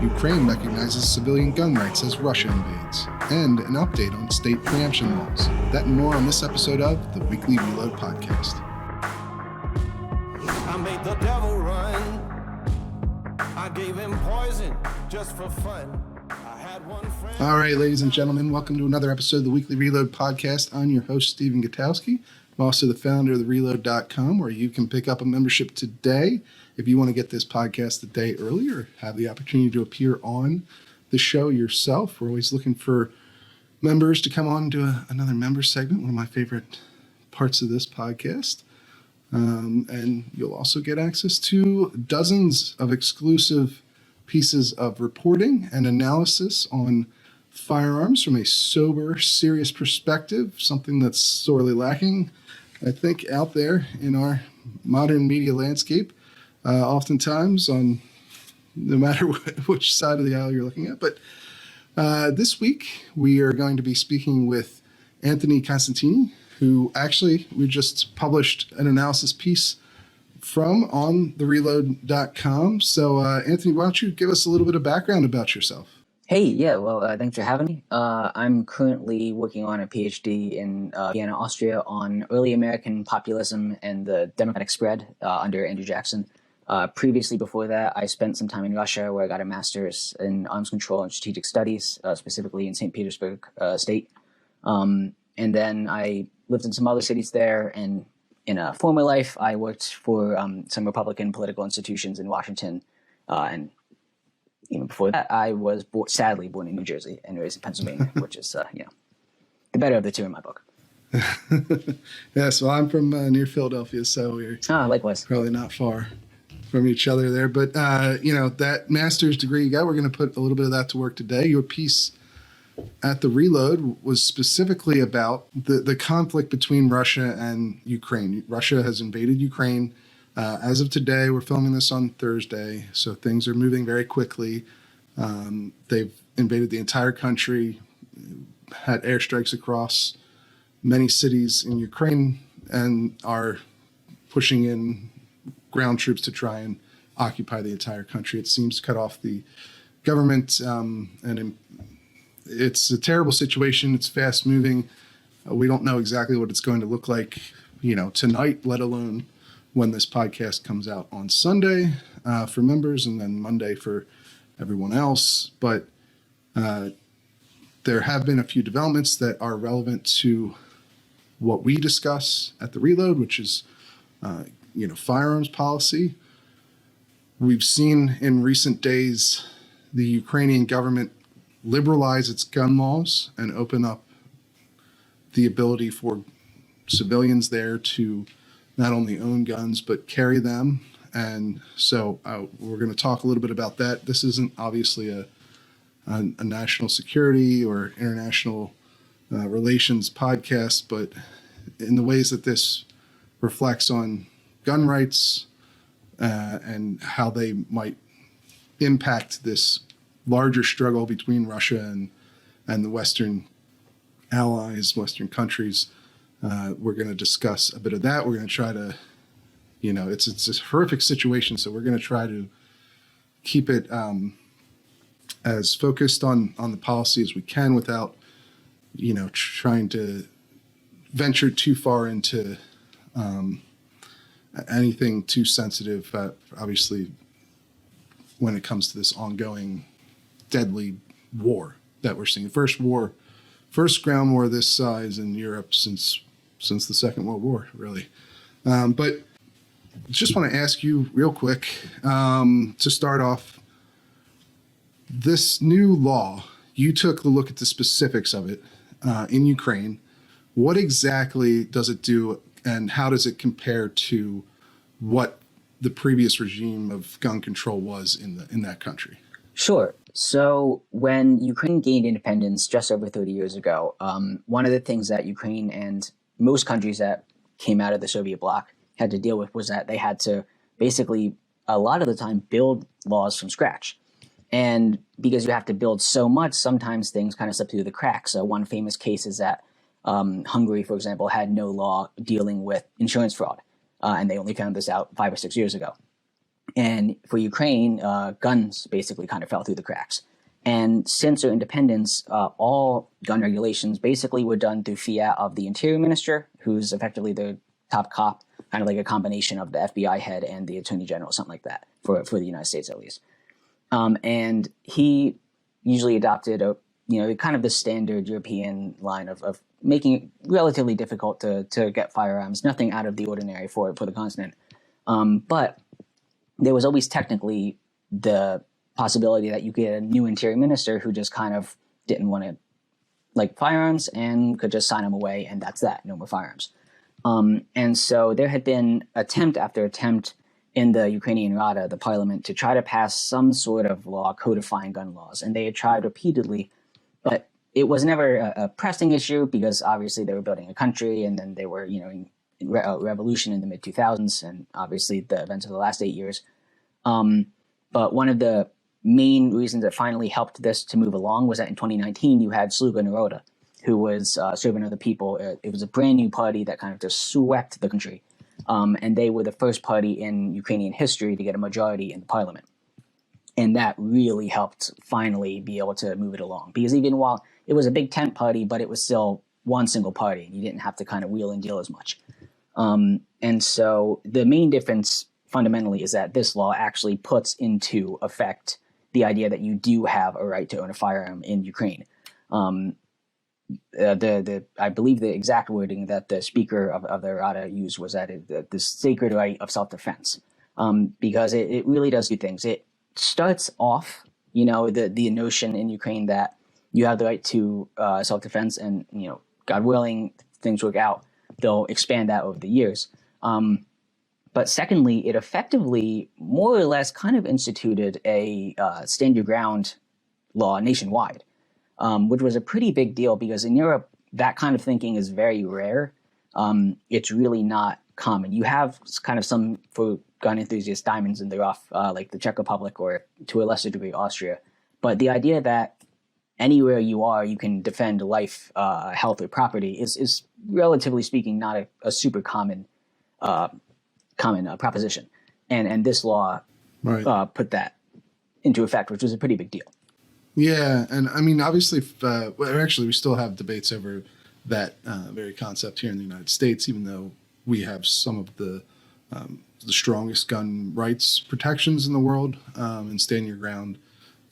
Ukraine recognizes civilian gun rights as Russia invades, and an update on state preemption laws. That and more on this episode of the Weekly Reload podcast. I made the devil run. I gave him poison just for fun. I had one friend. All right, ladies and gentlemen, welcome to another episode of the Weekly Reload podcast. I'm your host, Stephen Gutowski. I'm also the founder of thereload.com, where you can pick up a membership today if you want to get this podcast a day early or have the opportunity to appear on the show yourself. We're always looking for members to come on and do another member segment, one of my favorite parts of this podcast. And you'll also get access to dozens of exclusive pieces of reporting and analysis on firearms from a sober, serious perspective, something that's sorely lacking, I think, out there in our modern media landscape, oftentimes on no matter which side of the aisle you're looking at. But this week, we are going to be speaking with Anthony Constantini, who actually we just published an analysis piece from on thereload.com. So, Anthony, why don't you give us a little bit of background about yourself? Hey, thanks for having me. I'm currently working on a PhD in Vienna, Austria on early American populism and the democratic spread under Andrew Jackson. Previously, before that, I spent some time in Russia where I got a master's in arms control and strategic studies, specifically in St. Petersburg State. And then I lived in some other cities there, and in a former life, I worked for some Republican political institutions in Washington. And even before that, I was sadly born in New Jersey and raised in Pennsylvania, which is, the better of the two in my book. Yes, well, I'm from near Philadelphia, so we're likewise probably not far from each other there. But, that master's degree you got, we're going to put a little bit of that to work today. Your piece at The Reload was specifically about the conflict between Russia and Ukraine. Russia has invaded Ukraine. As of today, we're filming this on Thursday, so things are moving very quickly. They've invaded the entire country, had airstrikes across many cities in Ukraine, and are pushing in ground troops to try and occupy the entire country. It seems to cut off the government, and it's a terrible situation. It's fast moving. We don't know exactly what it's going to look like, tonight, let alone when this podcast comes out on Sunday for members and then Monday for everyone else. But there have been a few developments that are relevant to what we discuss at The Reload, which is, firearms policy. We've seen in recent days the Ukrainian government liberalize its gun laws and open up the ability for civilians there to not only own guns, but carry them. And so we're going to talk a little bit about that. This isn't obviously a national security or international relations podcast, but in the ways that this reflects on gun rights and how they might impact this larger struggle between Russia and the Western allies, Western countries. We're going to discuss a bit of that. We're going to try to, it's a horrific situation, so we're going to try to keep it as focused on the policy as we can without, trying to venture too far into anything too sensitive, obviously, when it comes to this ongoing deadly war that we're seeing. First ground war this size in Europe since the Second World War, really. But just want to ask you real quick, to start off, this new law, you took a look at the specifics of it in Ukraine. What exactly does it do, and how does it compare to what the previous regime of gun control was in that country? Sure. So when Ukraine gained independence just over 30 years ago, one of the things that Ukraine and most countries that came out of the Soviet bloc had to deal with was that they had to basically, a lot of the time, build laws from scratch. And because you have to build so much, sometimes things kind of slip through the cracks. So one famous case is that Hungary, for example, had no law dealing with insurance fraud. And they only found this out 5 or 6 years ago. And for Ukraine, guns basically kind of fell through the cracks. And since their independence, all gun regulations basically were done through fiat of the Interior Minister, who's effectively the top cop, kind of like a combination of the FBI head and the Attorney General, something like that, for the United States at least. And he usually adopted kind of the standard European line of making it relatively difficult to get firearms, nothing out of the ordinary for the continent. But there was always technically the possibility that you get a new interior minister who just kind of didn't want to like firearms and could just sign them away, and that's that, no more firearms. And so there had been attempt after attempt in the Ukrainian Rada, the parliament, to try to pass some sort of law codifying gun laws, and they had tried repeatedly, but it was never a pressing issue because obviously they were building a country, and then they were, in revolution in the mid 2000s, and obviously the events of the last 8 years. But one of the main reasons that finally helped this to move along was that in 2019 you had Sluga Naroda, who was Servant of the People. It was a brand new party that kind of just swept the country, and they were the first party in Ukrainian history to get a majority in the parliament. And that really helped finally be able to move it along, because even while it was a big tent party, but it was still one single party, and you didn't have to kind of wheel and deal as much. And so the main difference fundamentally is that this law actually puts into effect the idea that you do have a right to own a firearm in Ukraine. I believe the exact wording that the speaker of the Rada used was that the sacred right of self-defense, because it really does two things. It starts off, the notion in Ukraine that you have the right to self-defense, and God willing, things work out, they'll expand that over the years. But secondly, it effectively, more or less, kind of instituted a stand your ground law nationwide, which was a pretty big deal because in Europe, that kind of thinking is very rare. It's really not common. You have kind of some, for gun enthusiasts, diamonds in the rough, like the Czech Republic or to a lesser degree Austria. But the idea that anywhere you are, you can defend life, health, or property is relatively speaking not a super common proposition, and this law put that into effect, which was a pretty big deal. Yeah, and I mean, obviously, actually, we still have debates over that very concept here in the United States, even though we have some of the strongest gun rights protections in the world, and stand your ground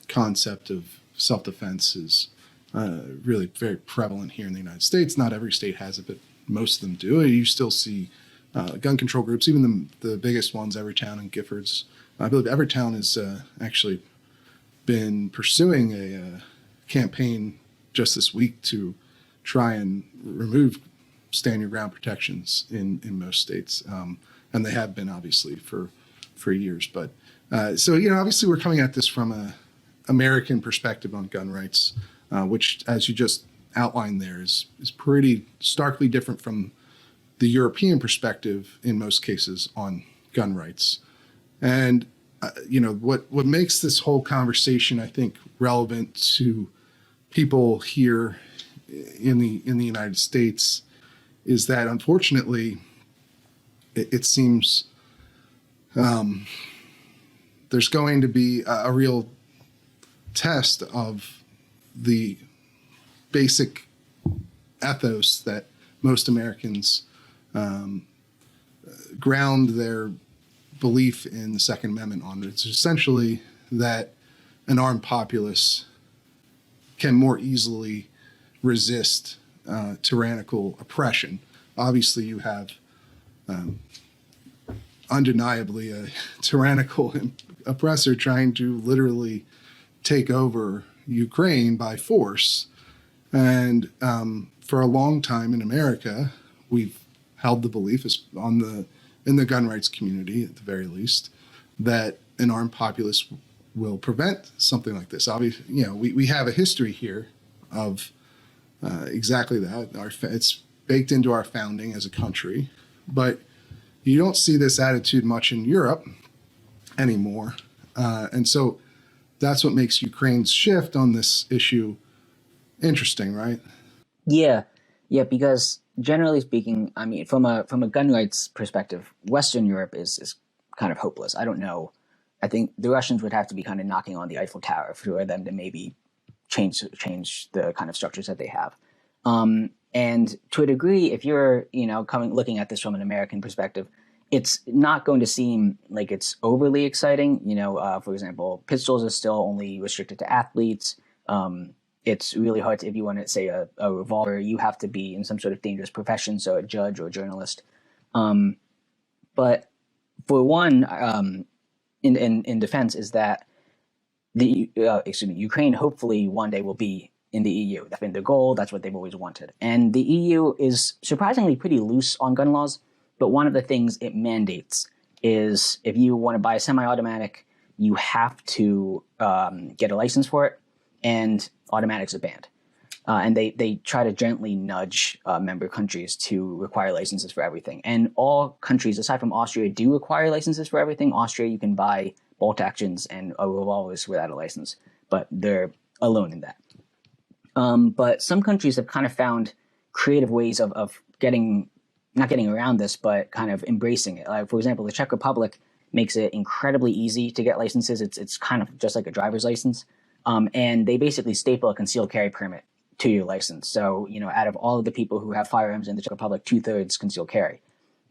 concept of self-defense is really very prevalent here in the United States. Not every state has it, but most of them do. You still see gun control groups, even the biggest ones, Everytown and Giffords. I believe Everytown has actually been pursuing a campaign just this week to try and remove stand your ground protections in most states. And they have been, obviously, for years. But so, obviously we're coming at this from a American perspective on gun rights, which, as you just outlined there, is pretty starkly different from the European perspective in most cases on gun rights. And, what makes this whole conversation, I think, relevant to people here in the United States is that, unfortunately, it seems there's going to be a real test of the basic ethos that most Americans ground their belief in the Second Amendment on. It's essentially that an armed populace can more easily resist tyrannical oppression. Obviously, you have undeniably a tyrannical oppressor trying to literally take over Ukraine by force. And for a long time in America, we've held the belief in the gun rights community, at the very least, that an armed populace will prevent something like this. Obviously, we have a history here of exactly that. It's baked into our founding as a country, but you don't see this attitude much in Europe anymore. And so that's what makes Ukraine's shift on this issue interesting, right? Yeah, because generally speaking, I mean, from a gun rights perspective, Western Europe is kind of hopeless. I don't know I think the Russians would have to be kind of knocking on the Eiffel Tower for them to maybe change the kind of structures that they have. And to a degree, if you're looking at this from an American perspective, it's not going to seem like it's overly exciting. For example, pistols are still only restricted to athletes. It's really hard to, if you want to say a revolver, you have to be in some sort of dangerous profession, so a judge or a journalist. But for one, in defense, is that Ukraine hopefully one day will be in the EU. That's been their goal. That's what they've always wanted. And the EU is surprisingly pretty loose on gun laws. But one of the things it mandates is if you want to buy a semi-automatic, you have to get a license for it, and automatics are banned. And they try to gently nudge member countries to require licenses for everything. And all countries, aside from Austria, do require licenses for everything. Austria, you can buy bolt actions and revolvers without a license, but they're alone in that. But some countries have kind of found creative ways of not getting around this, but kind of embracing it. Like, for example, the Czech Republic makes it incredibly easy to get licenses. It's kind of just like a driver's license. And they basically staple a concealed carry permit to your license. So, out of all of the people who have firearms in the Czech Republic, 2/3 concealed carry.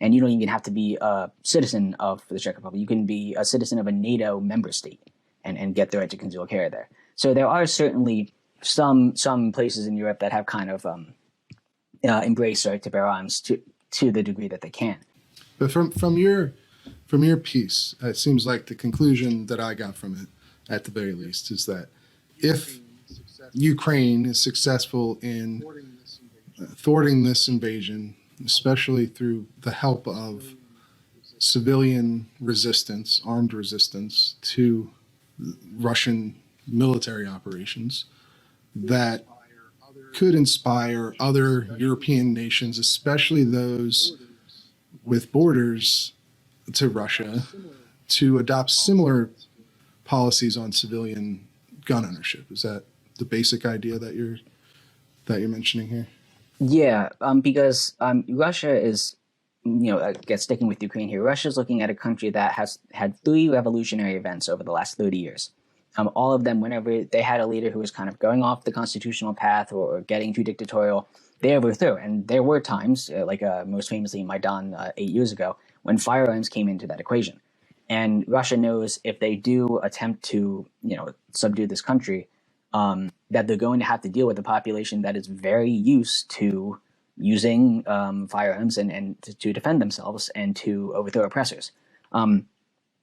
And you don't even have to be a citizen of the Czech Republic. You can be a citizen of a NATO member state and get the right to concealed carry there. So there are certainly some places in Europe that have kind of embraced right to bear arms to the degree that they can. But from your piece, it seems like the conclusion that I got from it, at the very least, is that if Ukraine is successful in thwarting this invasion, especially through the help of civilian resistance, armed resistance to Russian military operations, that could inspire other European nations, especially those with borders to Russia, to adopt similar policies on civilian gun ownership. Is that the basic idea that you're mentioning here? Yeah, because Russia is, sticking with Ukraine here, Russia is looking at a country that has had 3 revolutionary events over the last 30 years. All of them, whenever they had a leader who was kind of going off the constitutional path or getting too dictatorial, they overthrew. And there were times, most famously Maidan 8 years ago, when firearms came into that equation. And Russia knows if they do attempt to, subdue this country, that they're going to have to deal with a population that is very used to using firearms and to defend themselves and to overthrow oppressors.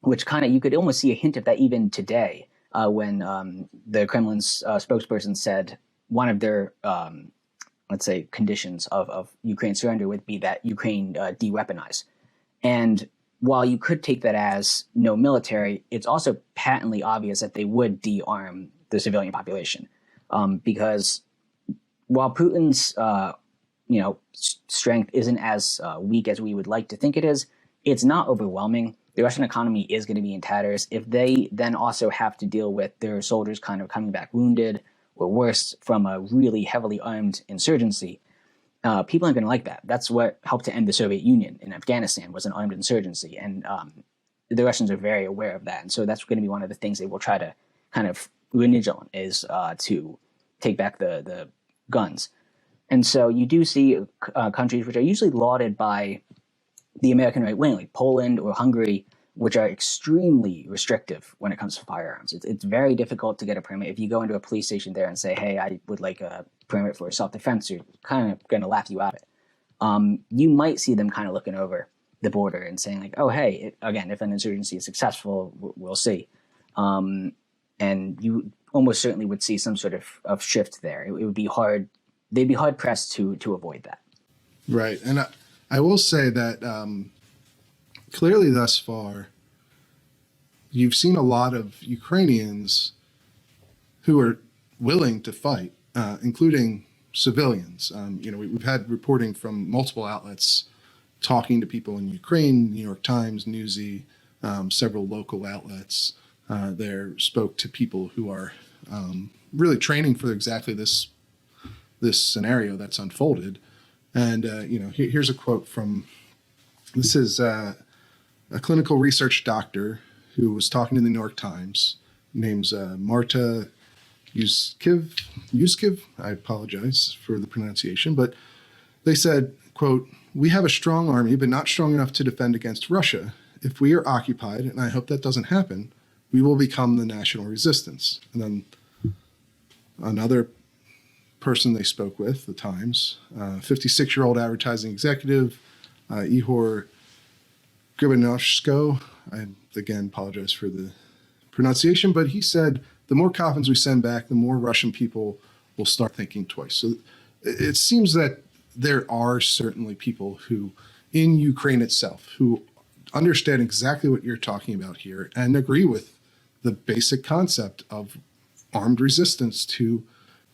Which kind of, you could almost see a hint of that even today. When the Kremlin's spokesperson said one of their, conditions of Ukraine's surrender would be that Ukraine de-weaponize. And while you could take that as no military, it's also patently obvious that they would de-arm the civilian population. Because while Putin's, strength isn't as weak as we would like to think it is, it's not overwhelming. The Russian economy is going to be in tatters. If they then also have to deal with their soldiers kind of coming back wounded or worse from a really heavily armed insurgency, people aren't going to like that. That's what helped to end the Soviet Union in Afghanistan, was an armed insurgency. And the Russians are very aware of that. And so that's going to be one of the things they will try to kind of renege on, is to take back the guns. And so you do see countries which are usually lauded by the American right wing, like Poland or Hungary, which are extremely restrictive when it comes to firearms. It's very difficult to get a permit. If you go into a police station there and say, hey, I would like a permit for self-defense, you're kind of going to laugh you out of it. You might see them kind of looking over the border and saying like, oh, hey, again, if an insurgency is successful, we'll see. And you almost certainly would see some sort of shift there. It would be hard. They'd be hard pressed to avoid that. Right. And I will say that clearly thus far, you've seen a lot of Ukrainians who are willing to fight, including civilians. We've had reporting from multiple outlets talking to people in Ukraine, New York Times, Newsy, several local outlets there spoke to people who are really training for exactly this scenario that's unfolded. And, here's a quote from, this is a clinical research doctor who was talking to the New York Times. Name's Marta Yuskiv. I apologize for the pronunciation, but they said, quote, "We have a strong army, but not strong enough to defend against Russia. If we are occupied, and I hope that doesn't happen, we will become the national resistance." And then another person they spoke with, the Times, 56-year-old advertising executive, Ihor Gribanovsko. I, again, apologize for the pronunciation, but he said, the more coffins we send back, the more Russian people will start thinking twice. So it seems that there are certainly people who, in Ukraine itself, who understand exactly what you're talking about here and agree with the basic concept of armed resistance to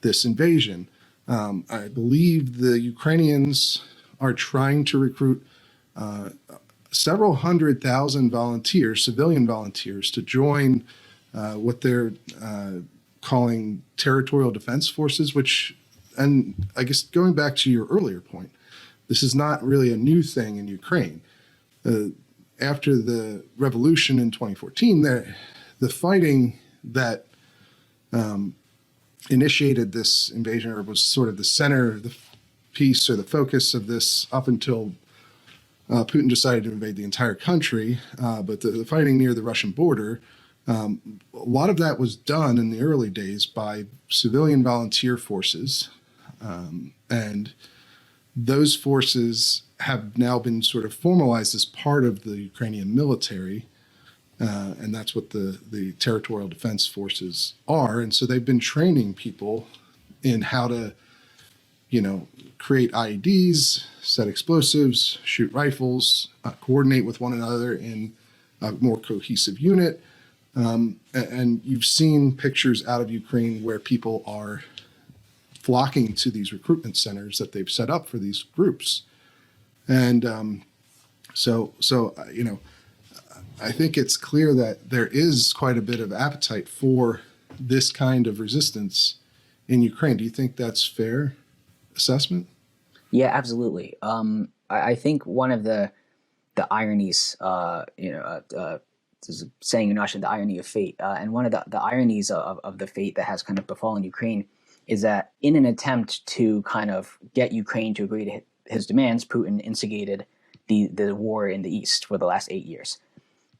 this invasion. I believe the Ukrainians are trying to recruit several 100,000 volunteers, civilian volunteers, to join what they're calling territorial defense forces, which, and I guess going back to your earlier point, this is not really a new thing in Ukraine. After the revolution in 2014, the fighting that initiated this invasion, or was sort of the center, the piece, or the focus of this up until Putin decided to invade the entire country, but the fighting near the Russian border, a lot of that was done in the early days by civilian volunteer forces. And those forces have now been sort of formalized as part of the Ukrainian military. And that's what the territorial defense forces are. And so they've been training people in how to, create IEDs, set explosives, shoot rifles, coordinate with one another in a more cohesive unit. And you've seen pictures out of Ukraine where people are flocking to these recruitment centers that they've set up for these groups. And so I think it's clear that there is quite a bit of appetite for this kind of resistance in Ukraine. Do you think that's fair assessment? Yeah, absolutely. I think one of the ironies, there's a saying in Russian, the irony of fate, and one of the ironies of the fate that has kind of befallen Ukraine is that in an attempt to kind of get Ukraine to agree to his demands, Putin instigated the war in the East for the last 8 years.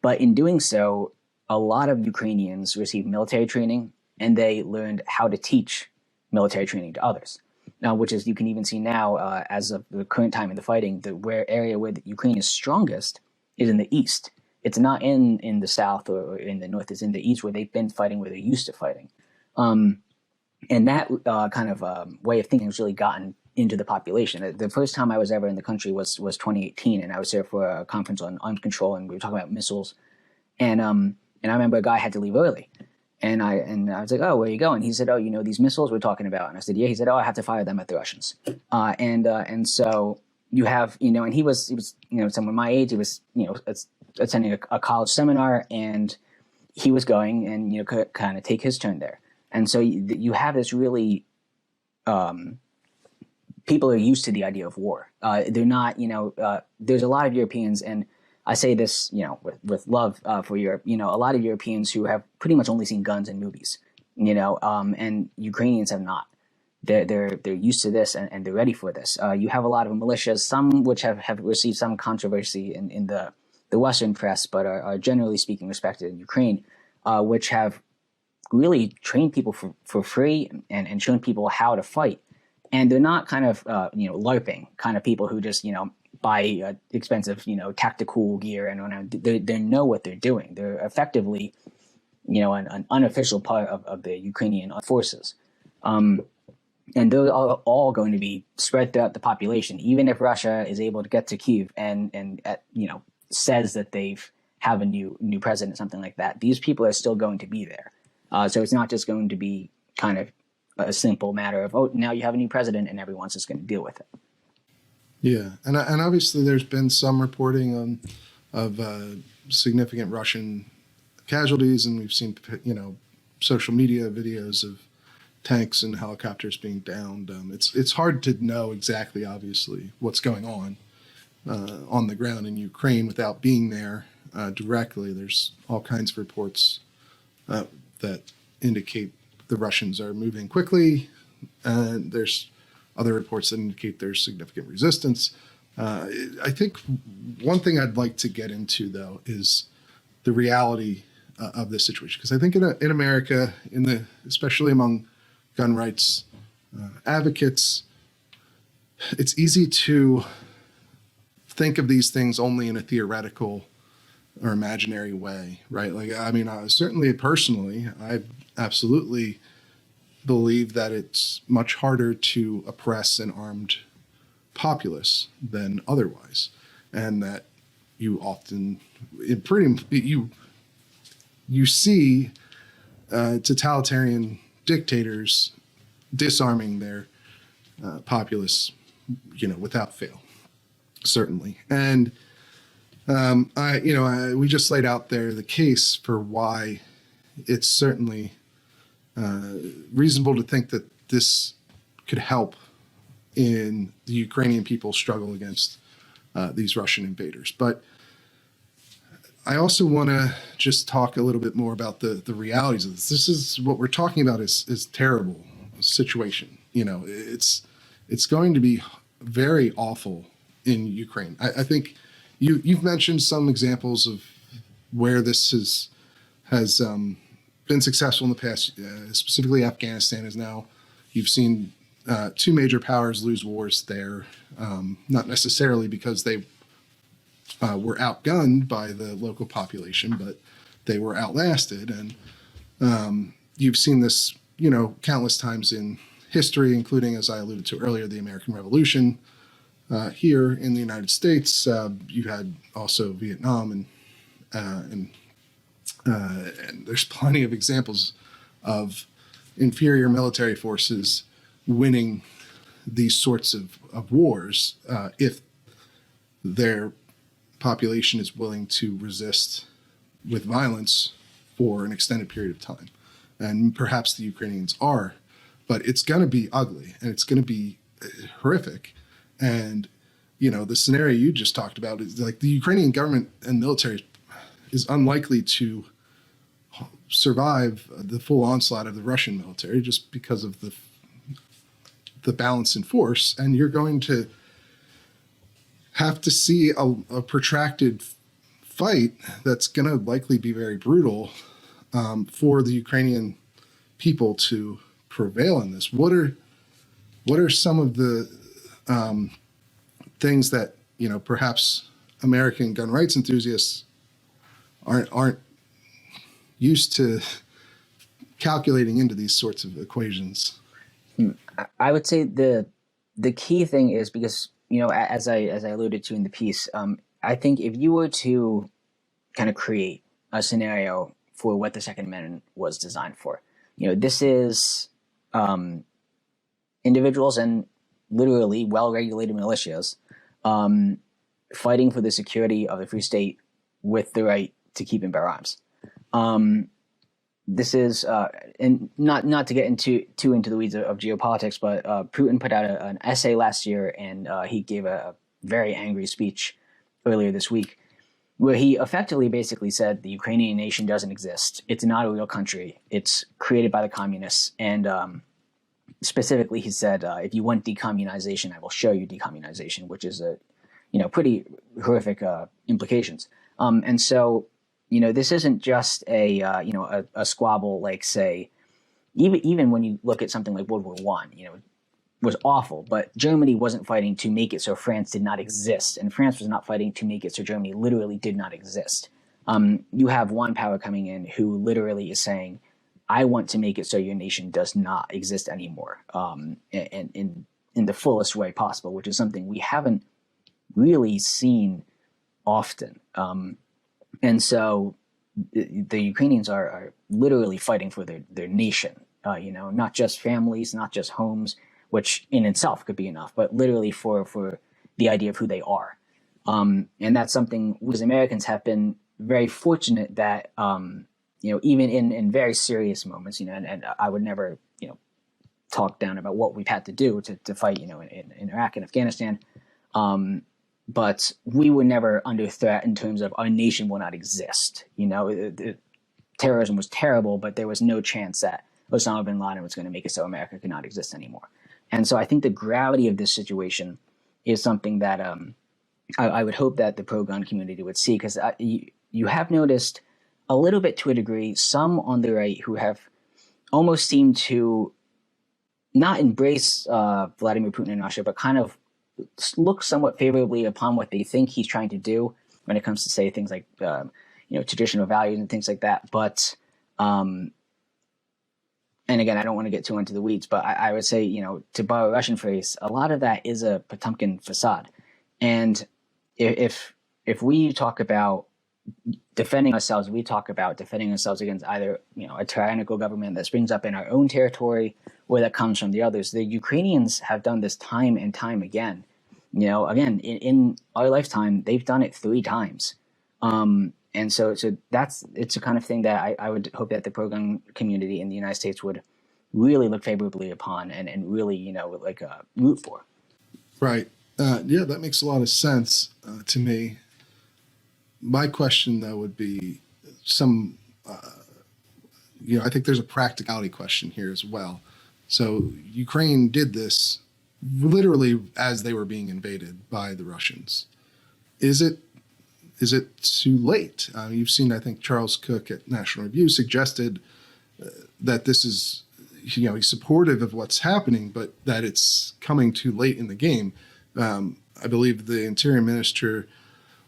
But in doing so, a lot of Ukrainians received military training, and they learned how to teach military training to others. Now, which is, you can even see now, as of the current time in the fighting, the area where Ukraine is strongest is in the East. It's not in the South or in the North. It's in the East, where they've been fighting, where they're used to fighting. And that kind of way of thinking has really gotten into the population. The first time I was ever in the country was 2018, and I was there for a conference on arms control, and we were talking about missiles. And I remember a guy had to leave early, and I was like, "Oh, where are you going?" He said, "Oh, these missiles we're talking about." And I said, "Yeah." He said, "Oh, I have to fire them at the Russians." And so you have, and he was someone my age. He was attending a college seminar, and he was going and kind of take his turn there. And so you have this really, people are used to the idea of war. They're not, there's a lot of Europeans, and I say this, with love for Europe, a lot of Europeans who have pretty much only seen guns in movies, and Ukrainians have not. They're used to this, and they're ready for this. You have a lot of militias, some which have received some controversy in the Western press, but are generally speaking respected in Ukraine, which have really trained people for free and shown people how to fight. And they're not kind of, LARPing kind of people who just, buy expensive, tactical gear and they know what they're doing. They're effectively, an unofficial part of the Ukrainian forces. And they're all going to be spread throughout the population, even if Russia is able to get to Kyiv and says that they've have a new president, something like that. These people are still going to be there. So it's not just going to be kind of a simple matter of, oh, now you have a new president and everyone's just going to deal with it. Yeah, and obviously there's been some reporting of significant Russian casualties, and we've seen social media videos of tanks and helicopters being downed. It's hard to know exactly, obviously, what's going on the ground in Ukraine without being there. directly. There's all kinds of reports that indicate the Russians are moving quickly, and there's other reports that indicate there's significant resistance. I think one thing I'd like to get into, though, is the reality of this situation, because I think in America, especially among gun rights advocates, it's easy to think of these things only in a theoretical or imaginary way, right? Like, I mean, certainly personally, I absolutely believe that it's much harder to oppress an armed populace than otherwise, and that you often, you see totalitarian dictators disarming their populace, without fail, certainly. And we just laid out there the case for why it's certainly reasonable to think that this could help in the Ukrainian people's struggle against these Russian invaders. But I also want to just talk a little bit more about the realities of this. This is what we're talking about is terrible situation. It's going to be very awful in Ukraine. I think you've mentioned some examples of where this has been successful in the past. Specifically, Afghanistan is now. You've seen two major powers lose wars there, not necessarily because they were outgunned by the local population, but they were outlasted. And you've seen this, countless times in history, including, as I alluded to earlier, the American Revolution. Here in the United States, you had also Vietnam, and there's plenty of examples of inferior military forces winning these sorts of wars if their population is willing to resist with violence for an extended period of time. And perhaps the Ukrainians are, but it's going to be ugly and it's going to be horrific. And, the scenario you just talked about is like the Ukrainian government and military is unlikely to survive the full onslaught of the Russian military just because of the balance in force. And you're going to have to see a protracted fight that's going to likely be very brutal for the Ukrainian people to prevail in this. What are some of the things that perhaps American gun rights enthusiasts aren't used to calculating into these sorts of equations? I would say the key thing is because as I alluded to in the piece, I think if you were to kind of create a scenario for what the Second Amendment was designed for, this is individuals and literally well-regulated militias fighting for the security of the free state with the right to keep and bear arms. This is, and not to get too into the weeds of geopolitics, but Putin put out an essay last year, and he gave a very angry speech earlier this week, where he effectively basically said the Ukrainian nation doesn't exist. It's not a real country. It's created by the communists. And specifically, he said, if you want decommunization, I will show you decommunization, which is pretty horrific implications. And so, this isn't just a squabble like, say, even when you look at something like World War I, was awful, but Germany wasn't fighting to make it so France did not exist, and France was not fighting to make it so Germany literally did not exist. You have one power coming in who literally is saying, I want to make it so your nation does not exist anymore, and in the fullest way possible, which is something we haven't really seen often. And so the Ukrainians are literally fighting for their nation, not just families, not just homes, which in itself could be enough, but literally for the idea of who they are. And that's something we as Americans have been very fortunate that, even in very serious moments, and I would never, talk down about what we've had to do to fight, in Iraq and Afghanistan. but we were never under threat in terms of our nation will not exist. Terrorism was terrible, but there was no chance that Osama bin Laden was going to make it so America could not exist anymore. And so I think the gravity of this situation is something that I would hope that the pro-gun community would see, because you have noticed a little bit, to a degree, some on the right who have almost seemed to not embrace Vladimir Putin in Russia, but kind of look somewhat favorably upon what they think he's trying to do when it comes to, say, things like traditional values and things like that. But and again, I don't want to get too into the weeds, but I would say, to borrow a Russian phrase, a lot of that is a Potemkin facade. And if we talk about defending ourselves, we talk about defending ourselves against either a tyrannical government that springs up in our own territory or that comes from the others. The Ukrainians have done this time and time again. Again, in our lifetime, they've done it 3 times. And so it's a kind of thing that I would hope that the pro-gun community in the United States would really look favorably upon and really, root for. Right. Yeah, that makes a lot of sense to me. My question, though, would be I think there's a practicality question here as well. So Ukraine did this literally as they were being invaded by the Russians. Is it too late? You've seen, I think, Charles Cook at National Review suggested that this is, he's supportive of what's happening, but that it's coming too late in the game. I believe the Interior Minister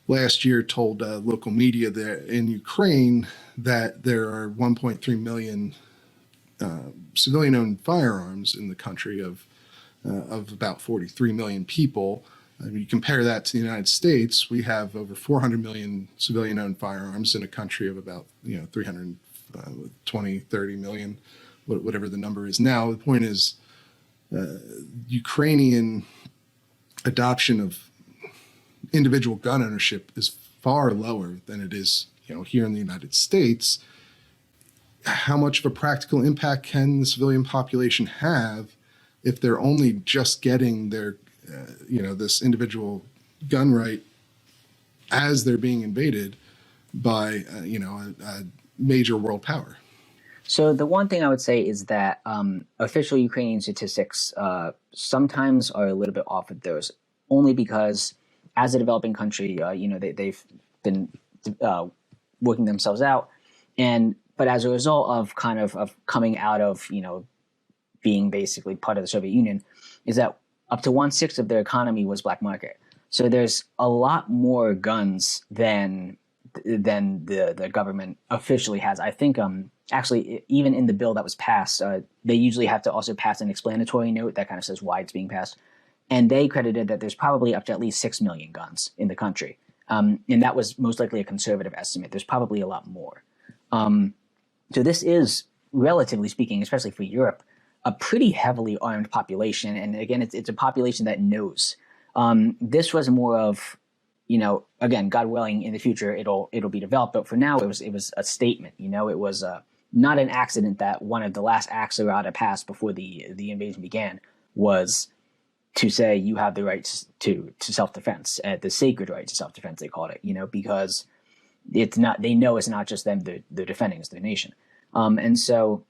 last year told local media there in Ukraine that there are 1.3 million civilian-owned firearms in the country of about 43 million people. You compare that to the United States, we have over 400 million civilian-owned firearms in a country of about 320, 30 million, whatever the number is now. The point is, Ukrainian adoption of individual gun ownership is far lower than it is, here in the United States. How much of a practical impact can the civilian population have if they're only just getting their, this individual gun right as they're being invaded by, a major world power? So the one thing I would say is that official Ukrainian statistics sometimes are a little bit off with those, only because as a developing country, they've been working themselves out, but as a result of kind of coming out of being basically part of the Soviet Union, is that up to 1/6 of their economy was black market. So there's a lot more guns than the government officially has. I think actually even in the bill that was passed, they usually have to also pass an explanatory note that kind of says why it's being passed. And they credited that there's probably up to at least 6 million guns in the country. And that was most likely a conservative estimate. There's probably a lot more. So this is, relatively speaking, especially for Europe, a pretty heavily armed population. And again, it's a population that knows. This was more of, again, God willing, in the future it'll be developed. But for now, it was a statement. It was not an accident that one of the last acts Arada passed before the invasion began was to say you have the right to self-defense, the sacred right to self-defense, they called it, because it's not, they know it's not just them they're defending, it's their nation. And so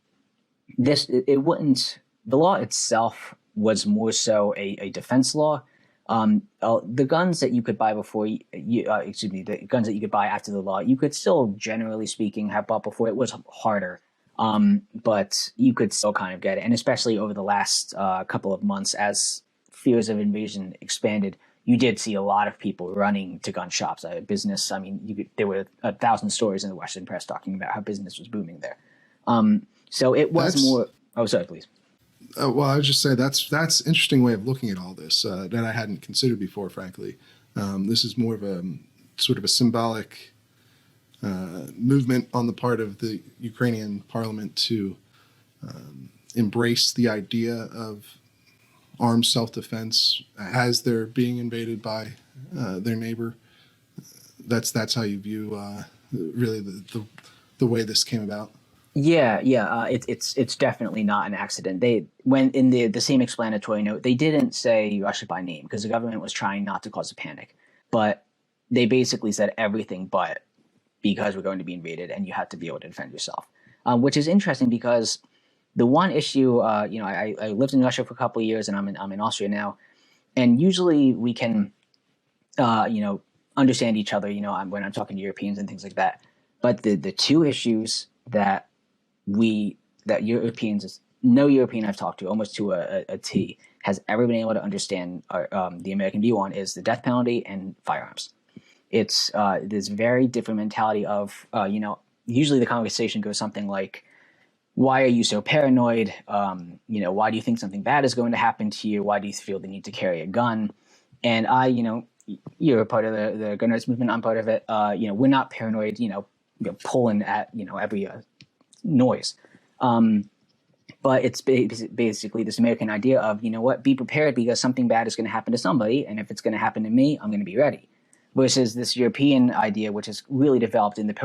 the law itself was more so a defense law. The guns that you could buy the guns that you could buy after the law, you could still, generally speaking, have bought before. It was harder, but you could still kind of get it. And especially over the last couple of months, as fears of invasion expanded, you did see a lot of people running to gun shops. Business, there were 1,000 stories in the Western press talking about how business was booming there. So it was more. Oh, sorry, please. Well, I was just saying that's an interesting way of looking at all this that I hadn't considered before, frankly. This is more of a sort of a symbolic movement on the part of the Ukrainian parliament to embrace the idea of armed self-defense as they're being invaded by their neighbor. That's how you view really the way this came about. Yeah. It's definitely not an accident. They when in the same explanatory note, they didn't say Russia by name because the government was trying not to cause a panic. but they basically said everything but, because we're going to be invaded and you have to be able to defend yourself, which is interesting because the one issue, I lived in Russia for a couple of years, and I'm in Austria now, and usually we can, understand each other, when I'm talking to Europeans and things like that. But the two issues that Europeans, no European I've talked to, almost to a T, has ever been able to understand the American view on is the death penalty and firearms. It's this very different mentality of, usually the conversation goes something like, why are you so paranoid? Why do you think something bad is going to happen to you? Why do you feel the need to carry a gun? And you're a part of the gun rights movement. I'm part of it. We're not paranoid, pulling at, every noise. But it's basically this American idea of, be prepared because something bad is going to happen to somebody. And if it's going to happen to me, I'm going to be ready. Versus this European idea, which is really developed in the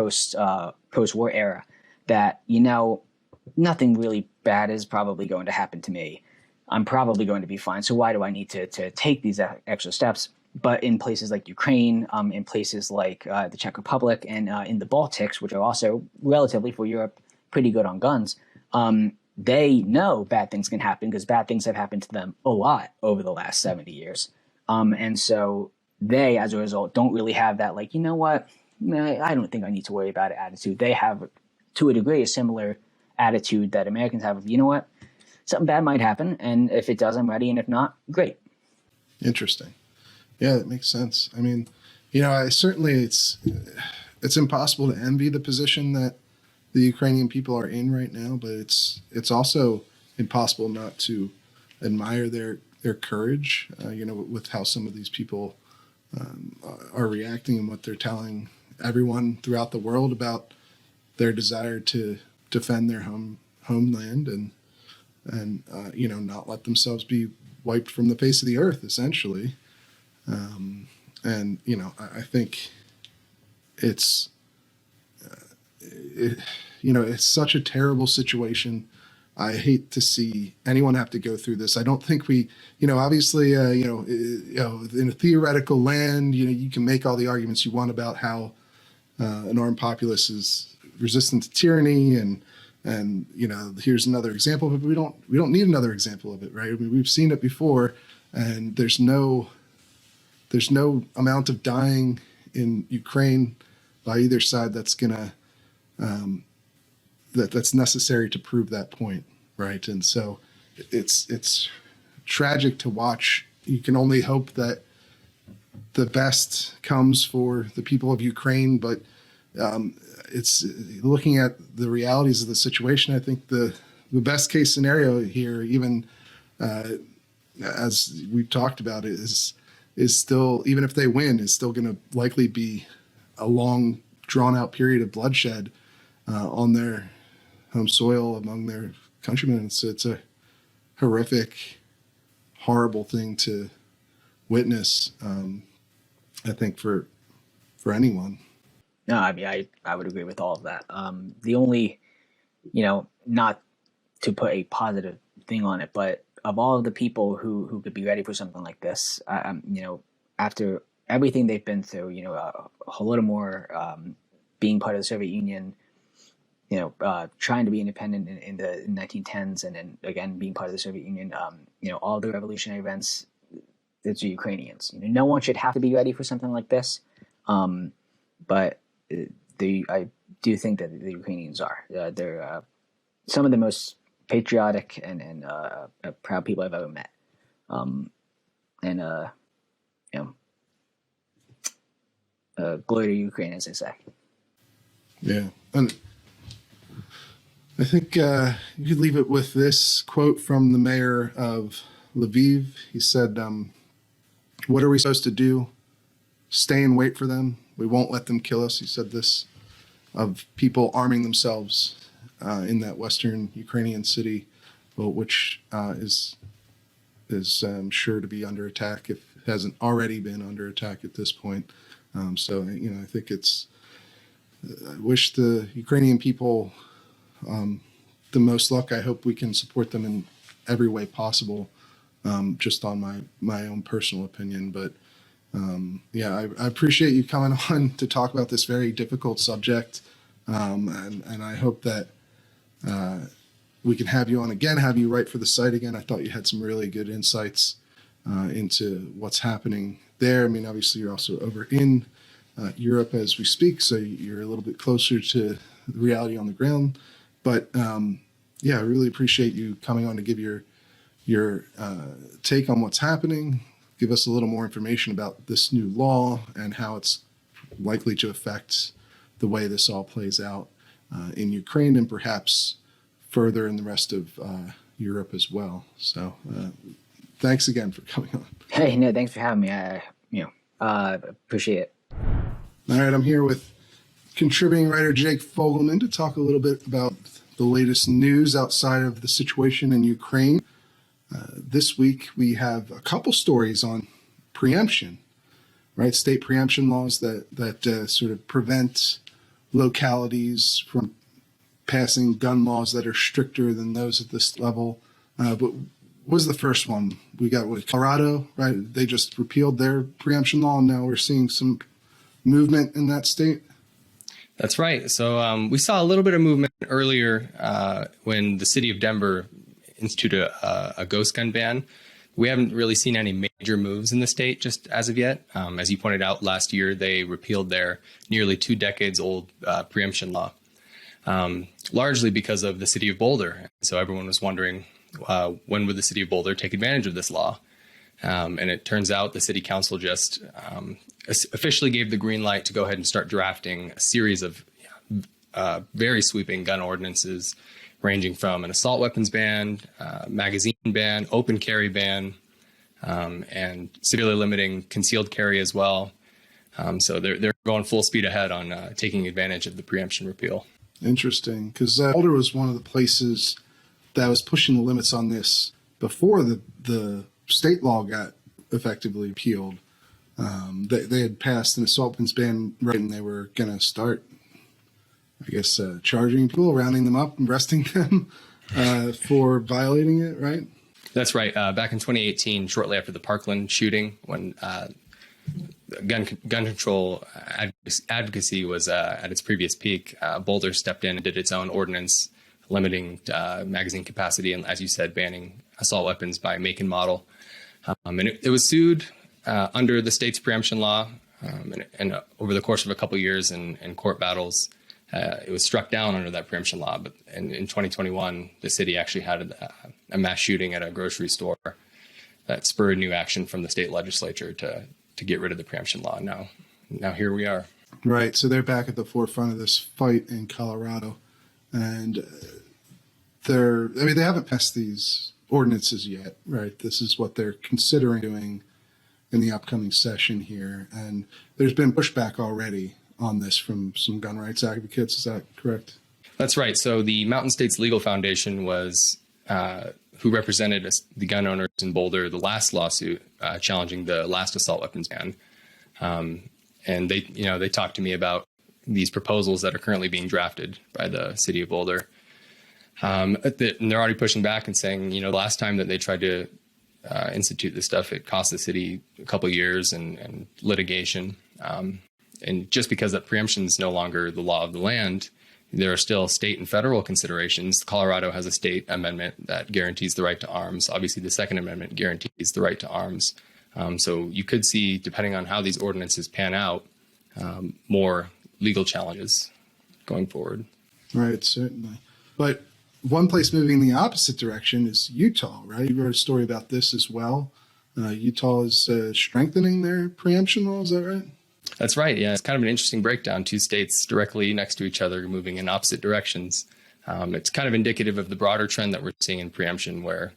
post-war era, that, nothing really bad is probably going to happen to me. I'm probably going to be fine. So why do I need to take these extra steps? But in places like Ukraine, in places like the Czech Republic, and in the Baltics, which are also relatively for Europe pretty good on guns, they know bad things can happen because bad things have happened to them a lot over the last 70 years. And so they, as a result, don't really have that, like, I don't think I need to worry about it attitude. They have, to a degree, a similar attitude that Americans have of, something bad might happen, and if it does, I'm ready, and if not, great. Interesting. Yeah, that makes sense. I mean, it's impossible to envy the position that the Ukrainian people are in right now, but it's also impossible not to admire their courage, with how some of these people are reacting and what they're telling everyone throughout the world about their desire to defend their homeland and not let themselves be wiped from the face of the earth, essentially. I think it's such a terrible situation. I hate to see anyone have to go through this. I don't think we, obviously, in a theoretical land, you can make all the arguments you want about how an armed populace is resistant to tyranny, and here's another example of it. We don't need another example of it, right? I mean, we've seen it before, and there's no amount of dying in Ukraine by either side that's gonna that's necessary to prove that point, right? And so it's tragic to watch. You can only hope that the best comes for the people of Ukraine, but it's looking at the realities of the situation. I think the best case scenario here, even as we've talked about, is still, even if they win, is still going to likely be a long, drawn out period of bloodshed on their home soil among their countrymen. So it's a horrific, horrible thing to witness. I think for anyone. No, I mean, I would agree with all of that. The only, not to put a positive thing on it, but of all of the people who could be ready for something like this, after everything they've been through, Holodomor, being part of the Soviet Union, trying to be independent in the 1910s, and then again being part of the Soviet Union, all the revolutionary events, it's the Ukrainians. No one should have to be ready for something like this, but I do think that the Ukrainians are. They're some of the most patriotic and proud people I've ever met. Glory to Ukraine, as they say. Yeah, and I think you could leave it with this quote from the mayor of Lviv. He said, "What are we supposed to do? Stay and wait for them. We won't let them kill us." He said this of people arming themselves in that western Ukrainian city, which is sure to be under attack if it hasn't already been under attack at this point. I think I wish the Ukrainian people the most luck. I hope we can support them in every way possible, just on my own personal opinion. But I appreciate you coming on to talk about this very difficult subject. And I hope that we can have you on again, have you write for the site again. I thought you had some really good insights into what's happening there. I mean, obviously, you're also over in Europe as we speak, so you're a little bit closer to the reality on the ground. But I really appreciate you coming on to give your take on what's happening, give us a little more information about this new law and how it's likely to affect the way this all plays out in Ukraine and perhaps further in the rest of Europe as well. So thanks again for coming on. Hey, no, thanks for having me. I appreciate it. All right, I'm here with contributing writer Jake Fogelman to talk a little bit about the latest news outside of the situation in Ukraine. This week, we have a couple stories on preemption, right? State preemption laws that sort of prevent localities from passing gun laws that are stricter than those at this level. But what was the first one? We got with Colorado, right? They just repealed their preemption law, and now we're seeing some movement in that state. That's right. So we saw a little bit of movement earlier when the city of Denver instituted a ghost gun ban. We haven't really seen any major moves in the state just as of yet. As you pointed out, last year they repealed their nearly 2 decades old preemption law, largely because of the city of Boulder. So everyone was wondering when would the city of Boulder take advantage of this law? And it turns out the city council just officially gave the green light to go ahead and start drafting a series of very sweeping gun ordinances, ranging from an assault weapons ban, magazine ban, open carry ban, and severely limiting concealed carry as well. So they're going full speed ahead on taking advantage of the preemption repeal. Interesting, because Boulder was one of the places that was pushing the limits on this before the state law got effectively repealed. They had passed an assault weapons ban, right, and they were going to start, I guess, charging people, rounding them up and arresting them for violating it, right? That's right. Back in 2018, shortly after the Parkland shooting, when gun control advocacy was at its previous peak, Boulder stepped in and did its own ordinance limiting magazine capacity and, as you said, banning assault weapons by make and model. And it was sued under the state's preemption law, and over the course of a couple of years in court battles, it was struck down under that preemption law. But in 2021, the city actually had a mass shooting at a grocery store that spurred new action from the state legislature to get rid of the preemption law. Now here we are. Right. So they're back at the forefront of this fight in Colorado, and they haven't passed these ordinances yet, right? This is what they're considering doing in the upcoming session here. And there's been pushback already on this from some gun rights advocates. Is that correct? That's right. So the Mountain States Legal Foundation was who represented the gun owners in Boulder, the last lawsuit challenging the last assault weapons ban. And they talked to me about these proposals that are currently being drafted by the city of Boulder. And they're already pushing back and saying, the last time that they tried to institute this stuff, it cost the city a couple of years and litigation. And just because that preemption is no longer the law of the land, there are still state and federal considerations. Colorado has a state amendment that guarantees the right to arms. Obviously, the Second Amendment guarantees the right to arms. So you could see, depending on how these ordinances pan out, more legal challenges going forward. Right, certainly. But one place moving in the opposite direction is Utah, right? You wrote a story about this as well. Utah is strengthening their preemption law, is that right? That's right. Yeah, it's kind of an interesting breakdown. 2 states directly next to each other moving in opposite directions. It's kind of indicative of the broader trend that we're seeing in preemption, where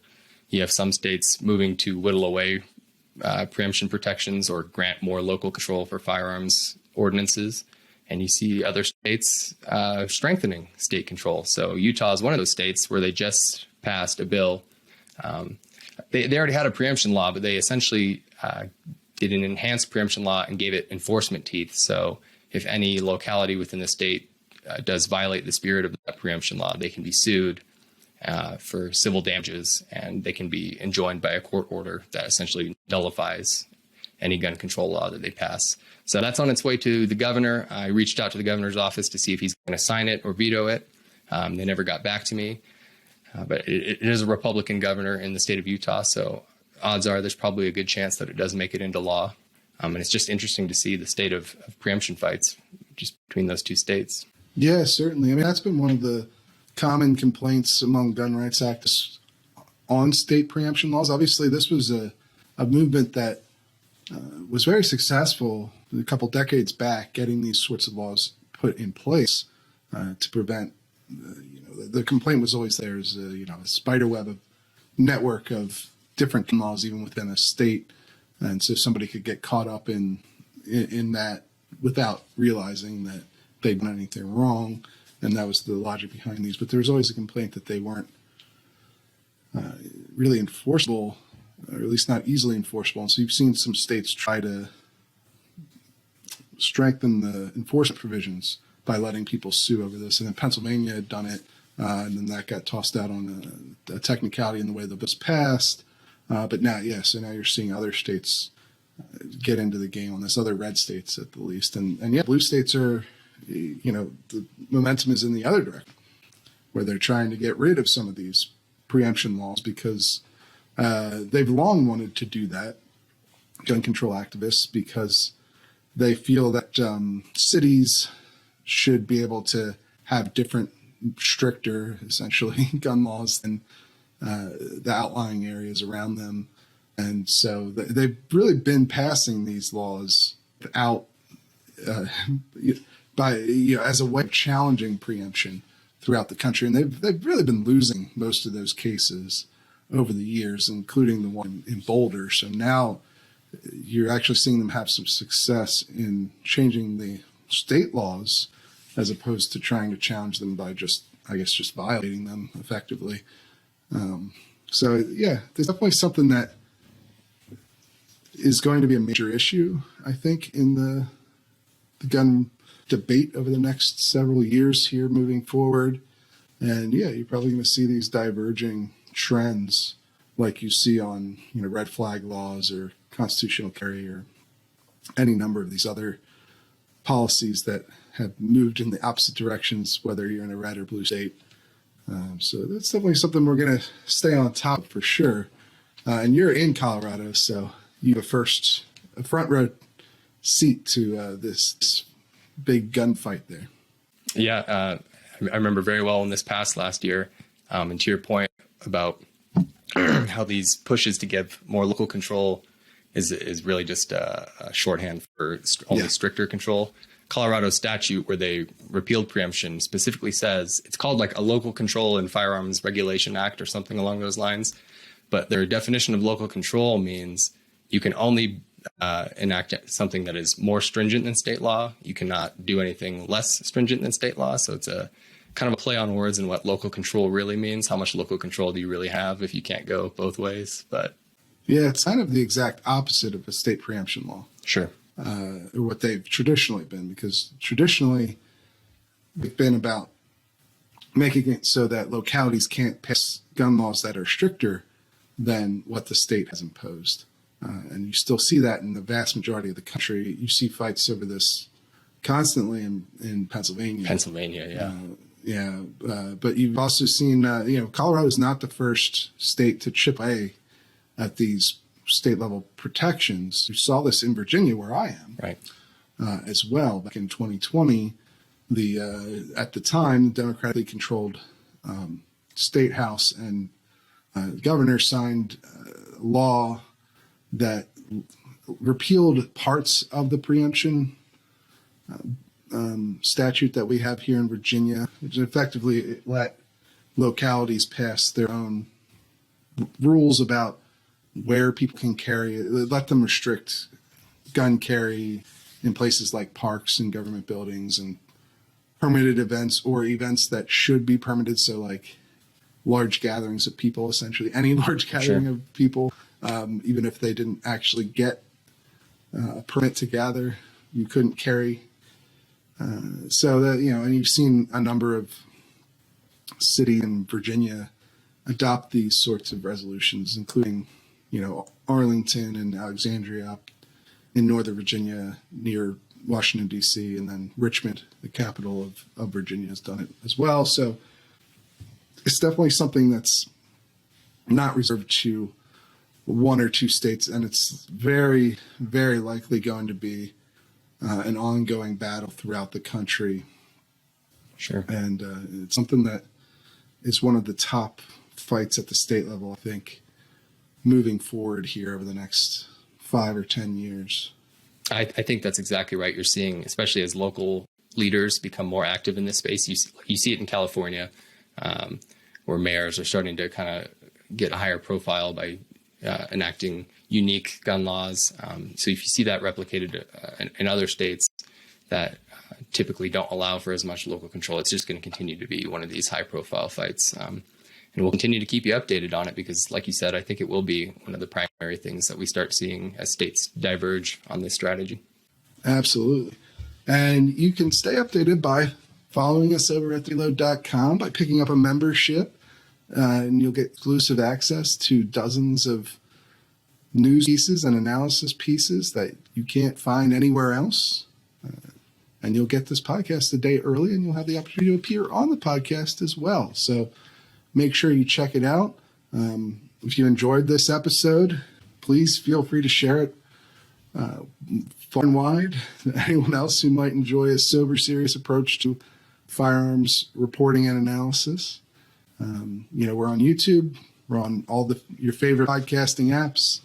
you have some states moving to whittle away preemption protections or grant more local control for firearms ordinances. And you see other states strengthening state control. So Utah is one of those states where they just passed a bill. They already had a preemption law, but they essentially did an enhanced preemption law and gave it enforcement teeth. So if any locality within the state does violate the spirit of that preemption law, they can be sued for civil damages, and they can be enjoined by a court order that essentially nullifies any gun control law that they pass. So that's on its way to the governor. I reached out to the governor's office to see if he's going to sign it or veto it. They never got back to me. But it is a Republican governor in the state of Utah, so odds are there's probably a good chance that it does make it into law. And it's just interesting to see the state of preemption fights just between those two states. Yeah, certainly. I mean, that's been one of the common complaints among gun rights activists on state preemption laws. Obviously, this was a movement that was very successful a couple decades back, getting these sorts of laws put in place to prevent. The complaint was always there is a spider web of network of different laws even within a state, and so somebody could get caught up in that without realizing that they'd done anything wrong, and that was the logic behind these. But there was always a complaint that they weren't really enforceable, or at least not easily enforceable. And so you've seen some states try to strengthen the enforcement provisions by letting people sue over this. And then Pennsylvania had done it, and then that got tossed out on a technicality in the way the bill was passed. But now, so now you're seeing other states get into the game on this, other red states at the least. And blue states are, the momentum is in the other direction, where they're trying to get rid of some of these preemption laws because they've long wanted to do that, gun control activists, because they feel that cities should be able to have different, stricter, essentially, gun laws than the outlying areas around them. And so they've really been passing these laws without, as a way of challenging preemption throughout the country. And they've really been losing most of those cases over the years, including the one in Boulder. So now you're actually seeing them have some success in changing the state laws as opposed to trying to challenge them by just violating them effectively. So there's definitely something that is going to be a major issue, I think, in the gun debate over the next several years here moving forward. And you're probably going to see these diverging trends like you see on, red flag laws or constitutional carry or any number of these other policies that have moved in the opposite directions, whether you're in a red or blue state. So that's definitely something we're going to stay on top of for sure. And you're in Colorado, so you have a front row seat to this big gunfight there. Yeah, I remember very well in this past last year. And to your point about how these pushes to give more local control is really just a shorthand for only stricter control. Colorado statute, where they repealed preemption, specifically says it's called like a Local Control and Firearms Regulation Act or something along those lines. But their definition of local control means you can only enact something that is more stringent than state law. You cannot do anything less stringent than state law. So it's a kind of a play on words and what local control really means. How much local control do you really have if you can't go both ways? But it's kind of the exact opposite of a state preemption law. Sure. Or what they've traditionally been, because traditionally they've been about making it so that localities can't pass gun laws that are stricter than what the state has imposed. And you still see that in the vast majority of the country. You see fights over this constantly in Pennsylvania. But you've also seen, Colorado is not the first state to chip away at these state level protections. We saw this in Virginia, where I am, right, as well. Back in 2020, at the time, the democratically controlled state house and governor signed a law that repealed parts of the preemption statute that we have here in Virginia, which effectively let localities pass their own rules about where people can carry, let them restrict gun carry in places like parks and government buildings and permitted events or events that should be permitted. So like large gatherings of people, essentially any large gathering of people, even if they didn't actually get a permit to gather, you couldn't carry. So that, and you've seen a number of cities in Virginia adopt these sorts of resolutions, including, Arlington and Alexandria up in Northern Virginia near Washington, D.C., and then Richmond, the capital of Virginia, has done it as well. So it's definitely something that's not reserved to one or two states, and it's very, very likely going to be an ongoing battle throughout the country. Sure. And it's something that is one of the top fights at the state level, I think, moving forward here over the next 5 or 10 years. I think that's exactly right. You're seeing, especially as local leaders become more active in this space, you see it in California, where mayors are starting to kind of get a higher profile by enacting unique gun laws. So if you see that replicated in other states that typically don't allow for as much local control, it's just going to continue to be one of these high-profile fights. And we'll continue to keep you updated on it because, like you said, I think it will be one of the primary things that we start seeing as states diverge on this strategy. Absolutely. And you can stay updated by following us over at thereload.com, by picking up a membership, and you'll get exclusive access to dozens of news pieces and analysis pieces that you can't find anywhere else. And you'll get this podcast a day early, and you'll have the opportunity to appear on the podcast as well. So make sure you check it out. If you enjoyed this episode, please feel free to share it far and wide to anyone else who might enjoy a sober, serious approach to firearms reporting and analysis. We're on YouTube. We're on all your favorite podcasting apps.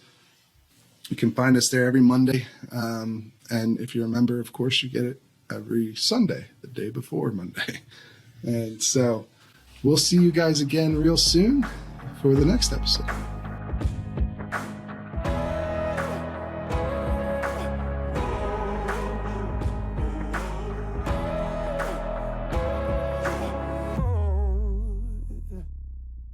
You can find us there every Monday. And if you're a member, of course, you get it every Sunday, the day before Monday. And so we'll see you guys again real soon for the next episode.